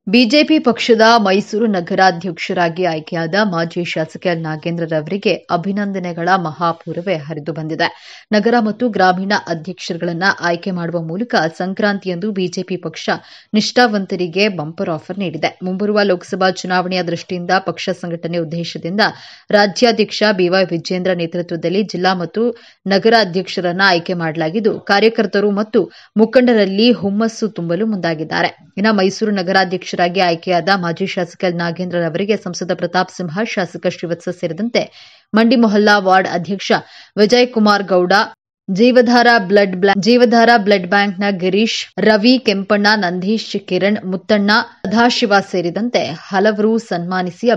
BJP ಪಕ್ಷದ ಮೈಸೂರು ನಗರಾಧ್ಯಕ್ಷರಾಗಿ ಆಯ್ಕೆಯಾದ ಮಾಜಿ ಶಾಸಕ ಎಲ್ ನಾಗೇಂದ್ರರವರಿಗೆ ಅಭಿನಂದನೆಗಳ ಮಹಾಪೂರವೇ ಹರಿದು ಬಂದಿದೆ. ನಗರ ಮತ್ತು ಗ್ರಾಮೀಣ ಅಧ್ಯಕ್ಷರುಗಳನ್ನು ಆಯ್ಕೆ ಮಾಡುವ ಮೂಲಕ ಸಂಕ್ರಾಂತಿಯಂದು ಬಿಜೆಪಿ ಪಕ್ಷ ನಿಷ್ಠಾವಂತರಿಗೆ ಬಂಪರ್ ಆಫರ್ ನೀಡಿದೆ. ಮುಂಬರುವ ಲೋಕಸಭಾ ಚುನಾವಣೆಯ ದೃಷ್ಟಿಯಿಂದ ಪಕ್ಷ ಸಂಘಟನೆ ಉದ್ದೇಶದಿಂದ ರಾಜ್ಯಾಧ್ಯಕ್ಷ ಬಿವೈ ವಿಜೇಂದ್ರ ನೇತೃತ್ವದಲ್ಲಿ ಜಿಲ್ಲಾ ಮತ್ತು ನಗರ ಅಧ್ಯಕ್ಷರನ್ನು ಆಯ್ಕೆ ಮಾಡಲಾಗಿದ್ದು, ಕಾರ್ಯಕರ್ತರು ಮತ್ತು ಮುಖಂಡರಲ್ಲಿ ಹುಮ್ಮಸ್ಸು ತುಂಬಲು ಮುಂದಾಗಿದ್ದಾರೆ. ಇನ್ನು ಮೈಸೂರು ನಗರಾಧ್ಯಕ್ಷರಾಗಿ ಆಯ್ಕೆಯಾದ ಮಾಜಿ ಶಾಸಕ ಎಲ್ ನಾಗೇಂದ್ರರವರಿಗೆ ಸಂಸದ ಪ್ರತಾಪ್ ಸಿಂಹ, ಶಾಸಕ ಶ್ರೀವತ್ಸ ಸೇರಿದಂತೆ ಮಂಡಿ ಮೊಹಲ್ಲಾ ವಾರ್ಡ್ ಅಧ್ಯಕ್ಷ ವಿಜಯ್ ಕುಮಾರ್ ಗೌಡ, ಜೀವಧಾರ ಬ್ಲಡ್ ಬ್ಯಾಂಕ್ನ ಗಿರೀಶ್, ರವಿ, ಕೆಂಪಣ್ಣ, ನಂದೀಶ್, ಕಿರಣ್, ಮುತ್ತಣ್ಣ, ಸದಾಶಿವ ಸೇರಿದಂತೆ ಹಲವರು ಸನ್ಮಾನಿಸಿ